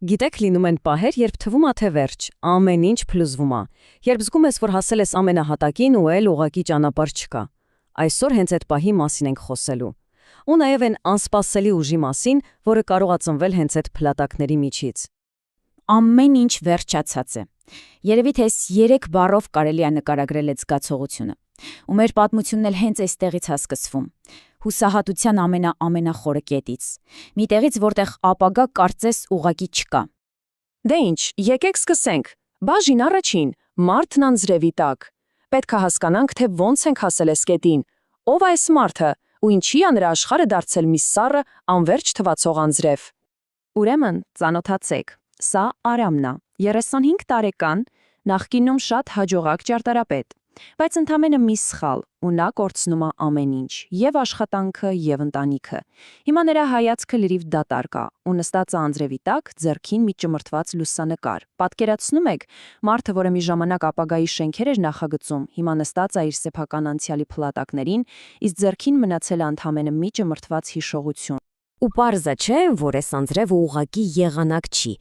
Գիտեք, լինում են պահեր, երբ թվում է թե վերջ, ամեն ինչ փլուզվում է, երբ զգում ես, որ հասել ես ամենահատակին ու էլ ուղղակի ճանապարհ չկա։ Այսօր հենց այդ պահի մասին ենք խոսելու։ Ու նաև այն անսպասելի ուժի մասին, որը կարող է ծնվել հենց այդ փլատակների միջից։ Ամեն ինչ վերջացած է։ Երևի թե 3 բառով կարելի է նկարագրել այդ զգացողությունը։ Ու մեր պատմությունն էլ հենց այստեղից է սկսվում։ Հուսահատության ամենախորը կետից։ Մի տեղից, որտեղ ապագա կարծես ուղակի չկա։ Դե ինչ, եկեք սկսենք։ Բաժին առաջին, մարդն անձրևի տակ։ Պետք է հասկանանք, թե ոնց ենք հասել այս կետին։ Ով է այս մարդը, ու ինչի է նրա աշխարհը դարձել մի սառը, անverջ թվացող անձրև։ Ուրեմն, ծանոթացեք։ Սա Արամն է, 35 տարեկան, նախկինում շատ հաջողակ ճարտարապետ, բայց ընդամենը մի սխալ, ու նա կորցնում է ամեն ինչ, եւ աշխատանքը, եւ ընտանիքը։ Հիմա նրա հայացքը լրիվ դատարկ է, ու նստած է անձրևի տակ, ձեռքին մի ճմրթված լուսանկար։ Պատկերացնում եք, մարդը, որը մի ժամանակ ապագայի շենքեր էր նախագծում, հիմա նստած է իր սեփական անցյալի փլատակներին, իսկ ձեռքին մնացել է ընդամենը մի ճմրթված հիշողություն։ Ու պարզը չէ, որ այս անձրևը ուղղակի եղանակ չի։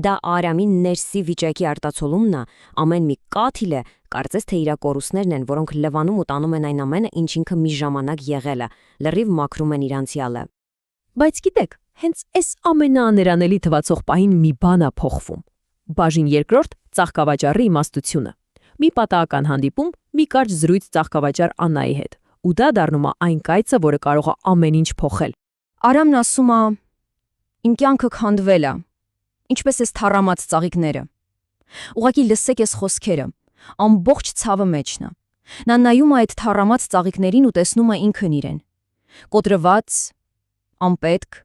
Դա Արամի ներսի վիճակի արտացոլումն է, ամեն մի կաթիլ է, կարծես թե իր կորուստներն են, որոնք լվանում ու տանում են այն ամենը, ինչ ինքը մի ժամանակ եղել է, լրիվ մաքրում են իր անցյալը։ Բայց գիտեք, հենց այս ամենաաներանելի թվացող պահին մի բան է փոխվում։ Բաժին երկրորդ ծաղկավաճառի իմաստությունը։ Մի պատահական հանդիպում, մի կարճ զրույց ծաղկավաճառ Աննայի հետ, ու դա դառնում է այն կայծը, որը կարող է ամեն ինչ փոխել։ Արամն ասում է. «Իմ կյանքը քանդվել է, ինչպես էս թառամած ծաղիկները։ Ուղղակի լսեք այս խոսքերը, ամբողջ ցավը մեջն է։ Նա նայում է այդ թառամած ծաղիկներին ու տեսնում է ինքն իրեն։ Կոտրված, անպետք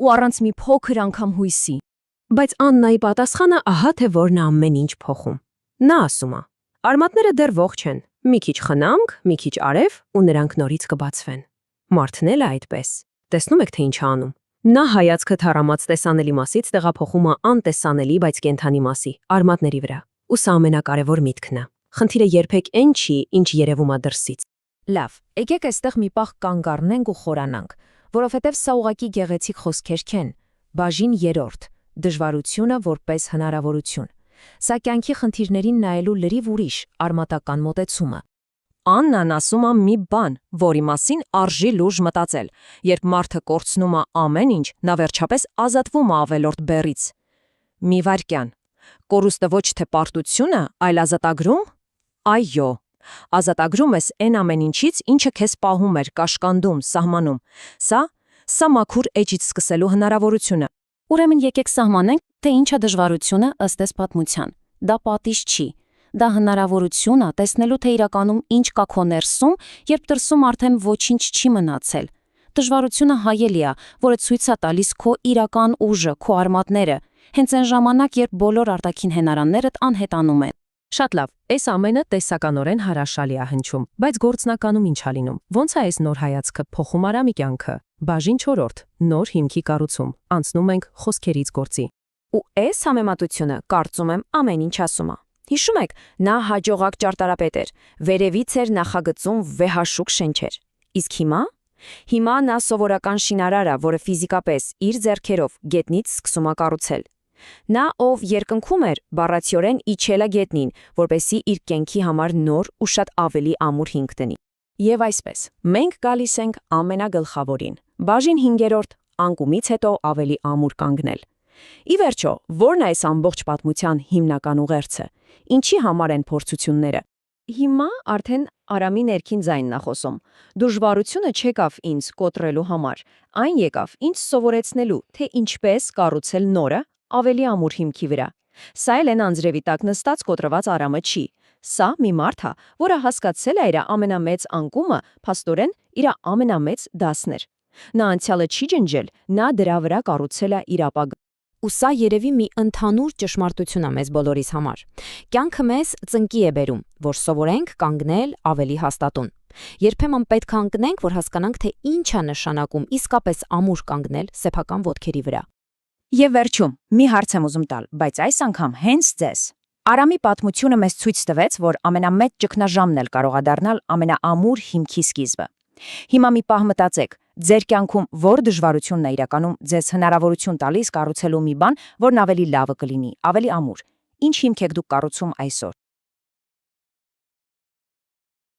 ու առանց մի փոքր անգամ հույսի։ Բայց Աննայի պատասխանը ահա թե որն է ամեն ինչ փոխում։ Նա ասում է. արմատները դեռ ողջ են, մի քիչ խնամք, մի քիչ արև ու նրանք նորից կբացվեն։ Մարդն էլ է այդպես։ Տեսնում եք, թե ինչ է անում։ Նա հայացքը թառամած տեսանելի մասից տեղափոխում է անտեսանելի, բայց կենդանի մասի, արմատների վրա։ Ու սա ամենակարևոր միտքն է։ Խնդիրը երբեք այն չի, ինչ երևում է դրսից։ Լավ, եկեք այստեղ մի պահ կանգ առնենք ու խորանանք, որովհետև սա ուղղակի գեղեցիկ խոսքեր չեն։ Բաժին երրորդ. դժվարությունը որպես հնարավորություն։ Սա կյանքի խնդիրներին նայելու լրիվ ուրիշ, արմատական մոտեցումը։ Աննան ասում է մի բան, որի մասին արժի լուրջ մտածել։ Երբ մարդը կորցնում է ամեն ինչ, նա վերջապես ազատվում է ավելորդ բեռից։ Մի վայրկյան։ Կորուստը ոչ թե պարտությունը, այլ ազատագրում։ Այո, ազատագրում ես այն ամեն ինչից, ինչը քեզ պահում էր, կաշկանդում, սահմանում։ Սա մաքուր էջից սկսելու հնարավորությունը։ Ուրեմն եկեք սահմանենք, թե ինչ է դժվարությունը ըստ այս պատմության։ Դա պատիժ չի։ Դա հնարավորություն է տեսնելու, թե իրականում ինչ կա քո ներսում, երբ դրսում արդեն ոչինչ չի մնացել։ Դժվարությունը հայելի է, որը ցույց է տալիս քո իրական ուժը, քո արմատները, հենց այն ժամանակ, երբ բոլոր արտաքին հենարաններդ անհետանում են։ Շատ լավ, այս ամենը տեսականորեն հարաշալի է հնչում, բայց գործնականում ինչ է լինում։ Ոնց է այս նոր հայացքը փոխում Արամի կյանքը։ Բաժին 4. նոր հիմքի կառուցում։ Անցնում ենք խոսքերից գործի։ Ու այս համեմատությունը, կարծում եմ, ամեն ինչ ասում է։ Հիշում եք, նա հաջողակ ճարտարապետ էր, վերևից էր նախագծում վեհաշուկ շենքեր։ Իսկ հիմա նա սովորական շինարար է, որը ֆիզիկապես իր ձեռքերով գետնից սկսում է կառուցել։ Նա, ով երկնքում էր, բառացիորեն իջել է գետնին, որպեսզի իր կյանքի համար նոր ու շատ ավելի ամուր հիմք դնի։ Եվ այսպես, մենք գալիս ենք ամենագլխավորին։ Բաժին 5. անկումից հետո ավելի ամուր կանգնել։ Ի վերջո, ո՞րն է այս ամբողջ պատմության հիմնական ուղերձը։ Ինչի համար են փորձությունները։ Հիմա արդեն Արամի ներքին ձայնն է խոսում։ Դժվարությունը չեկավ ինձ կոտրելու համար, այն եկավ ինձ սովորեցնելու, թե ինչպես կառուցել նորը ավելի ամուր հիմքի վրա։ Սա էլ են անձրևի տակ նստած կոտրված Արամը չի։ Սա մի մարդ է, որը հասկացել է իր ամենամեծ անկումը, փաստորեն իր ամենամեծ դասն էր։ Նա անցյալը չի ջնջել, նա դրա վրա կառուցել է իր ապագան։ Ու սա երևի մի ընդհանուր ճշմարտություն է մեզ բոլորիս համար։ Կյանքը մեզ ծնկի է բերում, որ սովորենք կանգնել ավելի հաստատուն։ Երբեմն պետք է ընկնենք, որ հասկանանք, թե ինչ է նշանակում իսկապես ամուր կանգնել սեփական ոտքերի վրա։ Եվ վերջում, մի հարց եմ ուզում տալ, բայց այս անգամ հենց ձեզ։ Արամի պատմությունը մեզ ցույց տվեց, որ ամենամեծ ճգնաժամն էլ կարող է դառնալ ամենաամուր հիմքի սկիզբը։ Հիմա մի պահ մտածեք, Ձեր կյանքում որ դժվարությունն է իրականում ձեզ հնարավորություն տալիս կառուցելու մի բան, որն ավելի լավը կլինի, ավելի ամուր։ Ինչ հիմք եք դուք կառուցում այսօր։